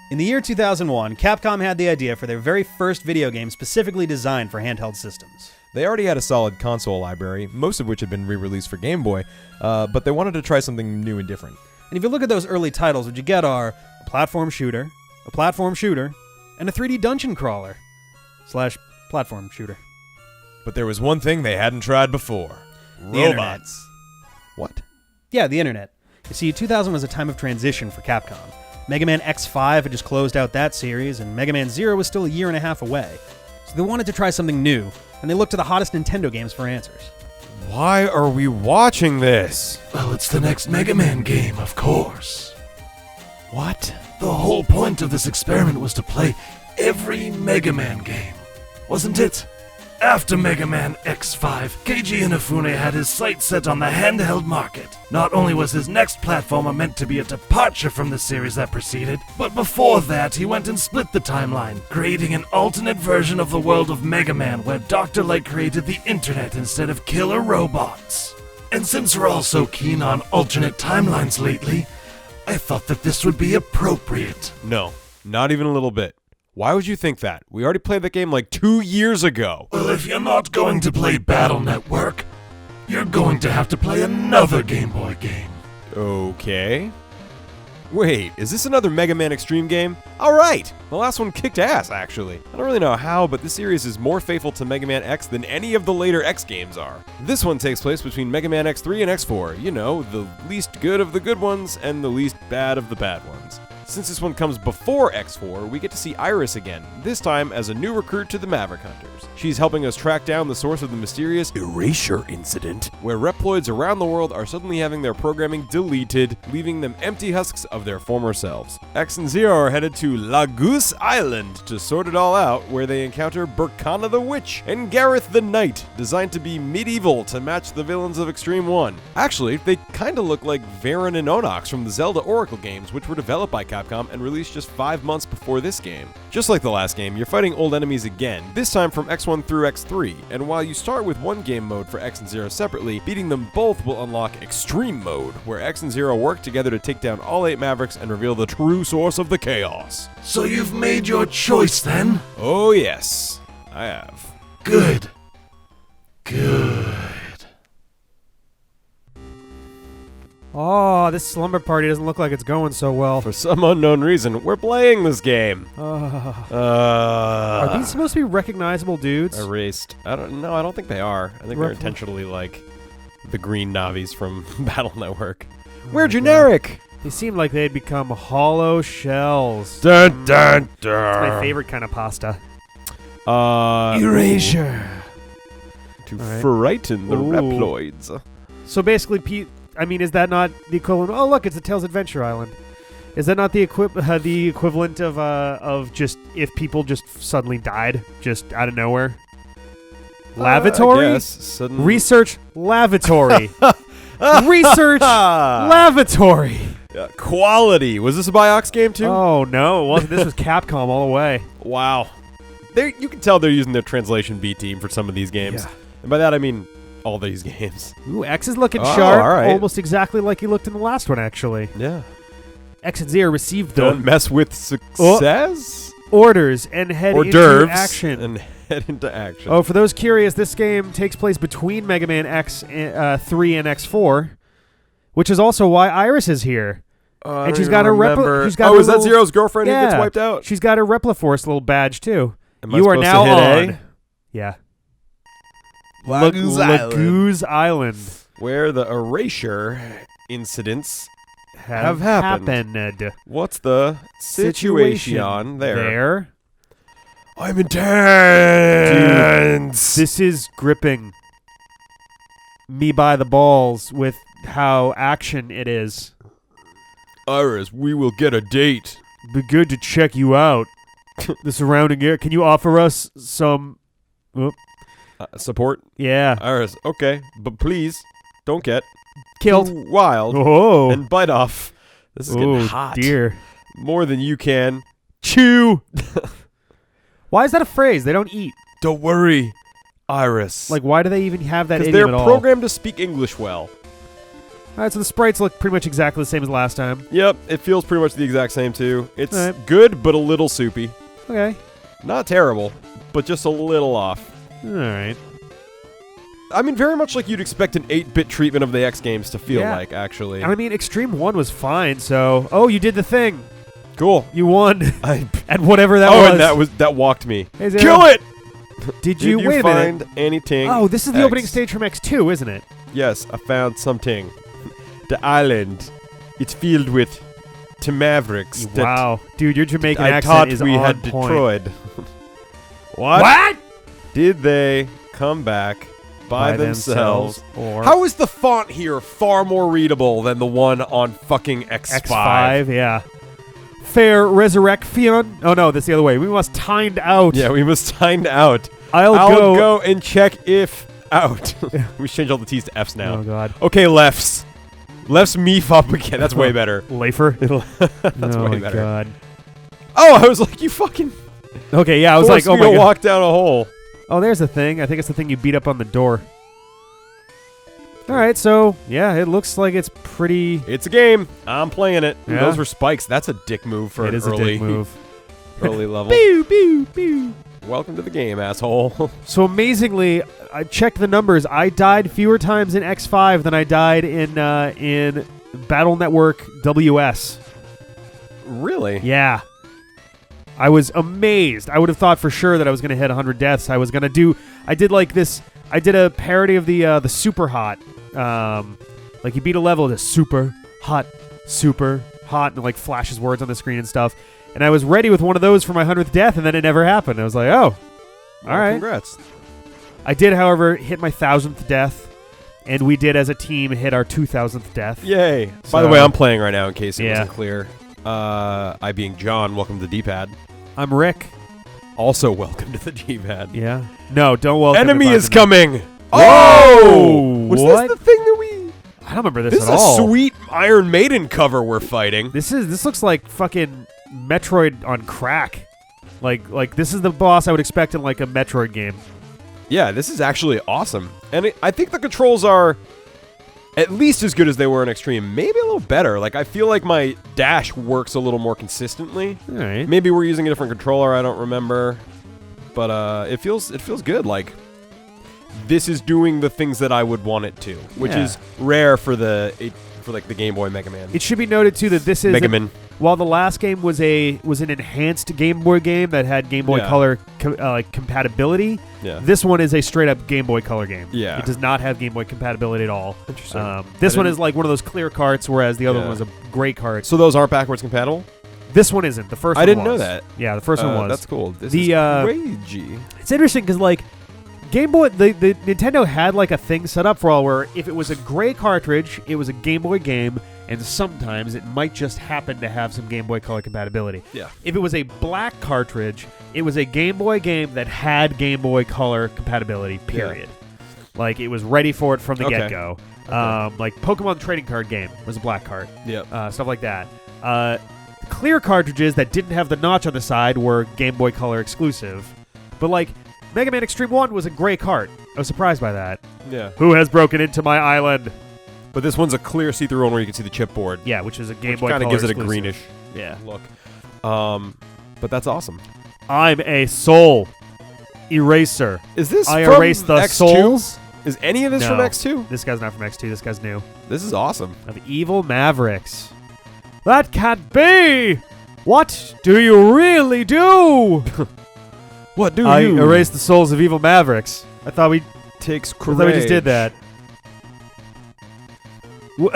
In the year 2001, Capcom had the idea for their very first video game specifically designed for handheld systems. They already had a solid console library, most of which had been re-released for Game Boy, but they wanted to try something new and different. And if you look at those early titles, what you get are a platform shooter, and a 3D dungeon crawler / platform shooter. But there was one thing they hadn't tried before. The Robots. What? Yeah, the internet. You see, 2000 was a time of transition for Capcom. Mega Man X5 had just closed out that series, and Mega Man Zero was still a year and a half away. So they wanted to try something new, and they looked to the hottest Nintendo games for answers. Why are we watching this? Well, it's the next Mega Man game, of course. What? The whole point of this experiment was to play every Mega Man game, wasn't it? After Mega Man X5, Keiji Inafune had his sights set on the handheld market. Not only was his next platformer meant to be a departure from the series that preceded, but before that he went and split the timeline, creating an alternate version of the world of Mega Man where Dr. Light created the internet instead of killer robots. And since we're all so keen on alternate timelines lately, I thought that this would be appropriate. No, not even a little bit. Why would you think that? We already played that game like 2 years ago. Well, if you're not going to play Battle Network, you're going to have to play another Game Boy game. Okay. Wait, is this another Mega Man Xtreme game? Alright! The last one kicked ass, actually. I don't really know how, but this series is more faithful to Mega Man X than any of the later X games are. This one takes place between Mega Man X3 and X4. You know, the least good of the good ones and the least bad of the bad ones. Since this one comes before X4, we get to see Iris again, this time as a new recruit to the Maverick Hunters. She's helping us track down the source of the mysterious erasure incident, where Reploids around the world are suddenly having their programming deleted, leaving them empty husks of their former selves. X and Zero are headed to La Goose Island to sort it all out, where they encounter Burkana the Witch and Gareth the Knight, designed to be medieval to match the villains of Xtreme 1. Actually, they kinda look like Varen and Onox from the Zelda Oracle games, which were developed by Capcom and released just 5 months before this game. Just like the last game, you're fighting old enemies again, this time from X1 through X3, and while you start with one game mode for X and Zero separately, beating them both will unlock Extreme Mode, where X and Zero work together to take down all 8 Mavericks and reveal the true source of the chaos. So you've made your choice then? Oh yes, I have. Good. Good. Oh, this slumber party doesn't look like it's going so well. For some unknown reason, we're playing this game. Are these supposed to be recognizable dudes? Erased. I don't think they are. I think they're intentionally like the green Navis from Battle Network. We're generic! They seem like they'd become hollow shells. Dun dun dun. It's my favorite kind of pasta. Erasure. To right. frighten the Ooh. Reploids. So basically, is that not the equivalent? Oh, look, it's a Tails Adventure Island. Is that not the equivalent of just if people just suddenly died just out of nowhere? Lavatory? I guess. Research lavatory. Research lavatory. Quality. Was this a Biox game too? Oh no, it wasn't. This was Capcom all the way. Wow. You can tell they're using their translation B team for some of these games. Yeah. And by that I mean all these games. Ooh, X is looking Oh, sharp, all right. almost exactly like he looked in the last one, actually. Yeah. X and Zero received the Don't mess with success. orders and head Hors into d'oeuvres action. and head into action. Oh, for those curious, this game takes place between Mega Man X3 and X4, which is also why Iris is here. And she's got her is that Zero's girlfriend who gets wiped out? She's got her Repliforce little badge too. Am I You are supposed now to hit on. A? Yeah. Lagoo's Island. Where the erasure incidents Have happened. What's the situation there? I'm intense. This is gripping me by the balls with how action it is. Iris, we will get a date. Be good to check you out. The surrounding area. Can you offer us some? Support? Yeah. Iris, okay, but please don't get Killed. too wild Oh. and bite off. This is getting Oh hot. dear. More than you can chew. Why is that a phrase? They don't eat. Don't worry, Iris. Like, why do they even have that because idiom they're at all? programmed to speak English well. All right, so the sprites look pretty much exactly the same as last time. Yep, it feels pretty much the exact same too. It's All right. good, but a little soupy. Okay. Not terrible, but just a little off. All right. I mean, very much like you'd expect an 8-bit treatment of the X games to feel Yeah. like, actually. I mean, Extreme 1 was fine, so... Oh, you did the thing. Cool. You won. I, At whatever that oh, was. and that walked me. Hey, Zero. Kill it! Did Did you... you Wait a find minute. anything? Oh, this is the X? opening stage from X2, isn't it? Yes, I found something. The island. It's filled with Mavericks. that Wow. Dude, your Jamaican I accent thought is we on had point. destroyed. What? What? Did they come back by themselves? Or How is the font here far more readable than the one on fucking X5? X5, yeah. Fair resurrection. Oh no, that's the other way. We must timed out. Yeah, we must find out. I'll go and check if out. We should change all the T's to F's now. Oh god. Okay, lefts. Lefts meef up again. That's way better. Lafer. That's oh way my better. god. Oh, I was like, you fucking Okay, yeah, I was like, forced oh me my to god. walk down a hole. Oh, there's the thing. I think it's the thing you beat up on the door. All right, so yeah, it looks like it's pretty. It's a game. I'm playing it. Ooh, Yeah? those were spikes. That's a dick move for It an is a early, dick move. early level. Pew pew pew. Welcome to the game, asshole. So amazingly, I checked the numbers. I died fewer times in X5 than I died in Battle Network WS. Really? Yeah. I was amazed. I would have thought for sure that I was going to hit 100 deaths. I did like this. I did a parody of the super hot. Like you beat a level to super hot, and it like flashes words on the screen and stuff. And I was ready with one of those for my 100th death, and then it never happened. I was like, oh, Well, all right. Congrats. I did, however, hit my 1,000th death, and we did as a team hit our 2,000th death. Yay. By So- the way, I'm playing right now in case it Yeah. wasn't clear. I being John, welcome to the D-pad. I'm Rick. Also welcome to the D-pad. Yeah. No, don't welcome. Enemy if is I'm- coming. Whoa! Oh! Was What? this the thing that we... I don't remember this, This is at a all. sweet Iron Maiden cover we're fighting. This looks like fucking Metroid on crack. Like this is the boss I would expect in like a Metroid game. Yeah, this is actually awesome. And I think the controls are at least as good as they were in Extreme. Maybe a little better. Like, I feel like my dash works a little more consistently. All right. Maybe we're using a different controller, I don't remember. But it feels good. Like, this is doing the things that I would want it to, which Yeah. is rare for the Game Boy Mega Man. It should be noted too that this is Mega Man. while the last game was an enhanced Game Boy game that had Game Boy Yeah. Color compatibility. Yeah. This one is a straight up Game Boy Color game. Yeah. It does not have Game Boy compatibility at all. Interesting. This I one didn't- is like one of those clear carts, whereas the other Yeah. one was a gray cart. So those aren't backwards compatible? This one isn't. The first I one didn't know was. that. Yeah, the first one was. That's cool. This The, is crazy. It's interesting because like Game Boy, the Nintendo had like a thing set up for all where if it was a gray cartridge, it was a Game Boy game, and sometimes it might just happen to have some Game Boy Color compatibility. Yeah. If it was a black cartridge, it was a Game Boy game that had Game Boy Color compatibility. Period. Like it was ready for it from the Okay. get-go. Like Pokemon trading card game was a black cart. Yep. Stuff like that. Clear cartridges that didn't have the notch on the side were Game Boy Color exclusive. But like Mega Man Xtreme 1 was a gray cart. I was surprised by that. Yeah. Who has broken into my island? But this one's a clear see-through one where you can see the chipboard. Yeah, which is a Game Which Boy kind Color of gives it a exclusive. greenish Yeah. look. But that's awesome. I'm a soul eraser. Is this I from erase the X2? souls. Is any of this from No. X2? This guy's not from X2. This guy's new. This is awesome. Of evil Mavericks. That can't be! What do you really do? What do I you? erased the souls of evil Mavericks. I thought we Takes I thought we just did courage. that.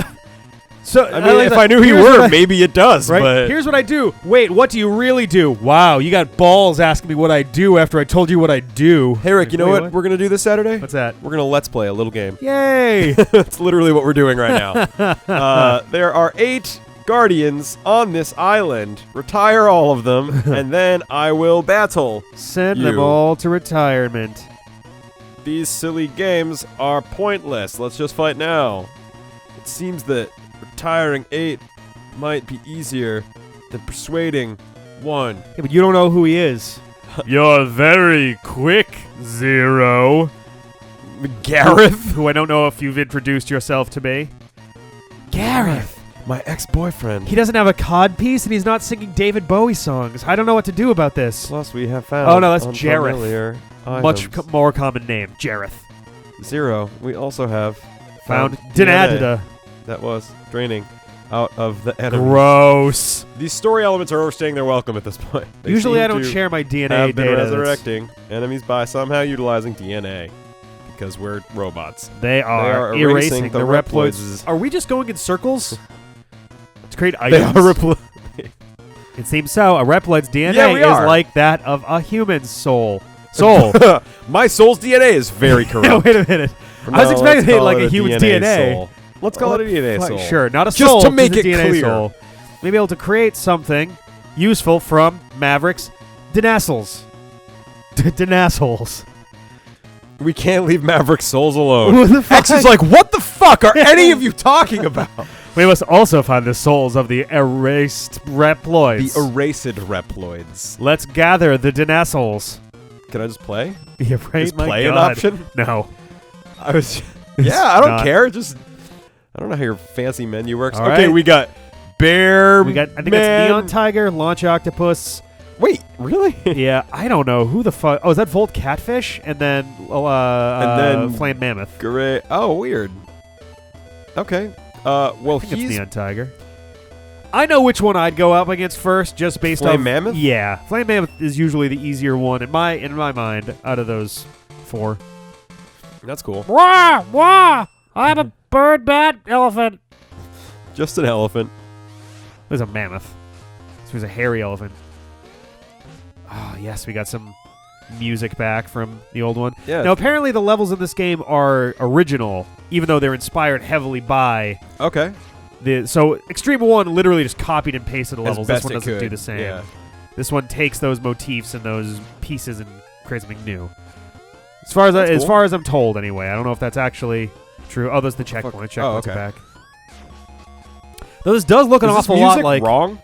So I mean, if I knew you here's what were, I- maybe it does. right? But Here's what I do. Wait, what do you really do? Wow, you got balls asking me what I do after I told you what I do. hey, Rick, you know Wait, what we're gonna do this Saturday? What's that? We're gonna let's play a little game. Yay! That's literally what we're doing right now. There are 8 guardians on this island. Retire all of them, and then I will battle. Send them You. all to retirement. These silly games are pointless. Let's just fight now. It seems that retiring 8 might be easier than persuading 1. Yeah, but you don't know who he is. You're very quick, Zero. Gareth? Who I don't know if you've introduced yourself to me. Gareth. My ex-boyfriend. He doesn't have a cod piece, and he's not singing David Bowie songs. I don't know what to do about this. Plus, we have found. Oh, no, that's unfamiliar Much items. more common name, Jareth. 0. We also have Found DNA Dinadida. that was draining out of the enemy. Gross. These story elements are overstaying their welcome at this point. They Usually seem I don't to share my DNA have been data. That's- resurrecting enemies by somehow utilizing DNA because we're robots. They are erasing the Reploids. Are we just going in circles? To create They items? are Reploids. It seems so. A Reploid's DNA Yeah, we is are. like that of a human's soul. My soul's DNA is very corrupt. Wait a minute. From I was now, expecting let's it call like it a human's DNA. Soul. Let's call it a DNA Fuck, soul. Sure, not a Just soul. to make just a it DNA clear. soul. Maybe able to create something useful from Mavericks. Denasels. Denasels. We can't leave Maverick souls alone. What the fuck? X is like, what the fuck are any of you talking about? We must also find the souls of the erased Reploids. The erased Reploids. Let's gather the Denasels. Can I just play? Yeah, right, Is my play an God. option? No. I was. Yeah, I don't not. care. Just. I don't know how your fancy menu works. All Okay, right. we got Bear. We got, I think Man. that's Neon Tiger, Launch Octopus. Wait, really? Yeah, I don't know who the fuck. Oh, is that Volt Catfish? And then then Flame Mammoth. Great. Oh, weird. Okay. Well, I think it's he's. Neon Tiger. I know which one I'd go up against first, just based Flame on Mammoth? Yeah, Flame Mammoth is usually the easier one in my mind out of those 4. That's cool. Wah wah! I'm a bird, bat, elephant. Just an elephant. There's a mammoth. There's a hairy elephant. Oh yes, we got some music back from the old one. Yeah. Now apparently the levels in this game are original, even though they're inspired heavily by Okay. So Extreme 1 literally just copied and pasted the As levels. This best one it doesn't do could, the same. yeah. This one takes those motifs and those pieces and creates something new. As far as That's as cool. far as I'm told, anyway. I don't know if that's actually true. Oh, there's the checkpoint. Oh, Checkpoint's okay. back. Though this does look an Is this awful music lot like. wrong?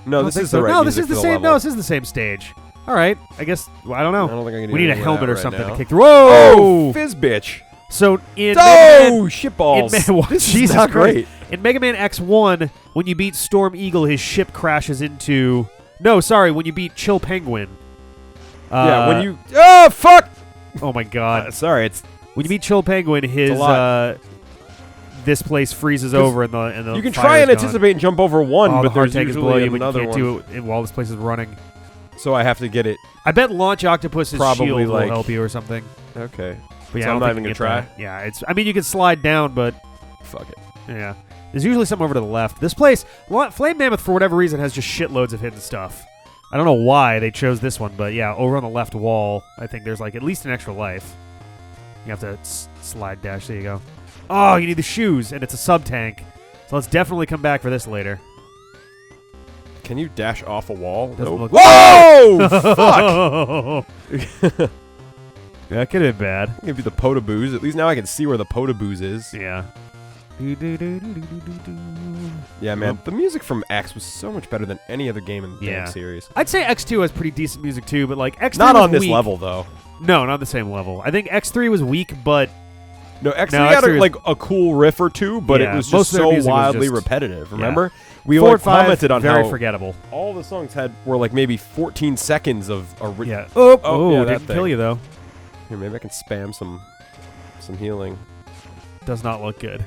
No, I don't this think is so. the right No, this music is the for same. level. No, this is the same stage. All right. I guess I don't know. I don't think I can do We need a anything with helmet that or right something now. to kick through. Whoa! Oh, fizz bitch. So in Oh, in shitballs. This Jesus is not Christ. great. In Mega Man X1, when you beat Storm Eagle, his ship crashes into. No, sorry, when you beat Chill Penguin. Yeah, when you. Oh, fuck! Oh my God! Sorry, it's. When you beat Chill Penguin, his lot. this place freezes over and the You can fire try is and gone. another and jump over one, Oh, the but heart there's tank is below usually you, but you another can't one. do it while this place is running. So I have to get it. I bet Launch Octopus's Probably shield will like- help you or something. Okay. But yeah, So I I'm don't not think even you gonna get try? that. Yeah, it's. I mean, you can slide down, but Fuck it. yeah, there's usually something over to the left. This place, Flame Mammoth, for whatever reason, has just shitloads of hidden stuff. I don't know why they chose this one, but yeah, over on the left wall, I think there's like at least an extra life. You have to slide dash. There you go. Oh, you need the shoes, and it's a sub tank. So let's definitely come back for this later. Can you dash off a wall? Doesn't No. look- Whoa! Fuck! That could have been bad. Maybe the Potaboos. At least now I can see where the Potaboos is. Yeah. Yeah, man. The music from X was so much better than any other game in the Yeah. damn series. I'd say X2 has pretty decent music too, but like X3 Not was on this weak. level, though. No, not the same level. I think X3 was weak, but No, X3 No, had X3 was- like a cool riff or two, but Yeah, it was most just of their so music was wildly just- repetitive. Remember? We 4 like and 5, commented on very how forgettable. all the songs were like maybe 14 seconds of Yeah. Oh, Oh, yeah, that didn't kill thing. you though. Here, maybe I can spam some healing. Does not look good.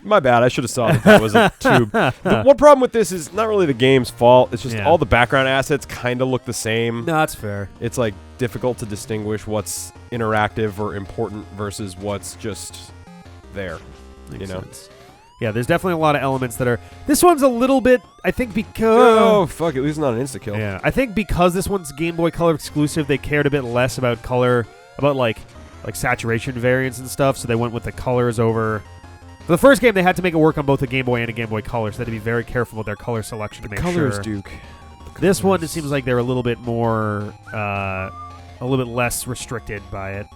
My bad. I should have saw that was a tube. The one problem with this is not really the game's fault. It's just Yeah. all the background assets kind of look the same. No, that's fair. It's like difficult to distinguish what's interactive or important versus what's just there. Makes know. sense. Yeah, there's definitely a lot of elements that are. This one's a little bit. I think because. Oh fuck! At least not an insta kill. Yeah, I think because this one's Game Boy Color exclusive, they cared a bit less about color, about like saturation variants and stuff. So they went with the colors over. For the first game, they had to make it work on both a Game Boy and a Game Boy Color, so they had to be very careful with their color selection to make Colors, sure. Duke. This one, it seems like they're a little bit more, a little bit less restricted by it.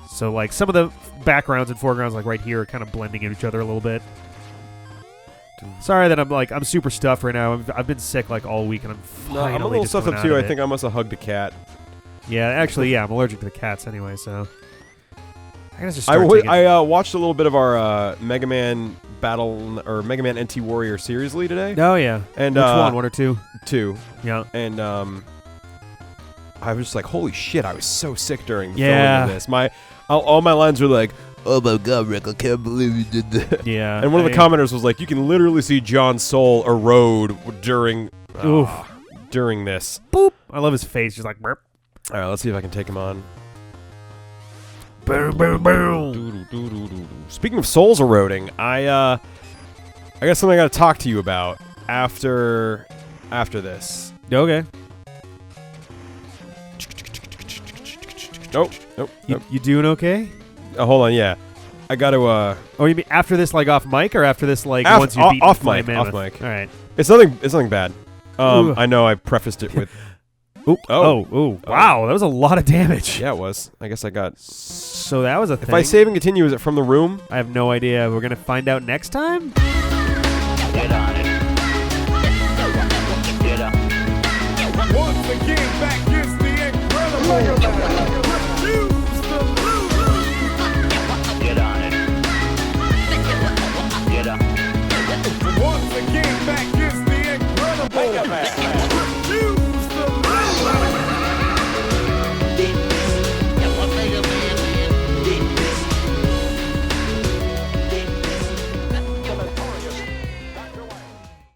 So, like, some of the backgrounds and foregrounds, like right here, are kind of blending in each other a little bit. Sorry that I'm super stuffed right now. I've been sick like all week, and I'm No, finally I'm a little just stuffed coming up out too. of I it. think I must have hugged a cat. Yeah, actually, yeah, I'm allergic to the cats anyway, so. I gotta just start taking- I watched a little bit of our Mega Man Battle or Mega Man NT Warrior seriously today. Oh yeah. And which one? One or two? Two. Yeah. And I was just like, holy shit! I was so sick during the Yeah. filming of this. All my lines were like, "Oh my god, Rick, I can't believe you did that." Yeah. And one of the commenters was like, "You can literally see John's soul erode during this." Boop. I love his face. Just like burp. All right, let's see if I can take him on. Boom, boom, boom. Speaking of souls eroding, I got something I got to talk to you about after this. Okay. Nope. You doing okay? Hold on, yeah. I got to Oh, you mean after this, like off mic, or after this, like Off- once you beat off Flying mic, Mammoth? off mic. All right. It's nothing bad. Ooh. I know I prefaced it with Oop. Oh. Oh. Wow, that was a lot of damage. yeah, it was. I guess I got. So that was a thing. If I save and continue, is it from the room? I have no idea. We're gonna find out next time. Get on it. Get up. Once again, back is the incredible. Refuse to lose. Get on it. Get up. Once again, back is the incredible.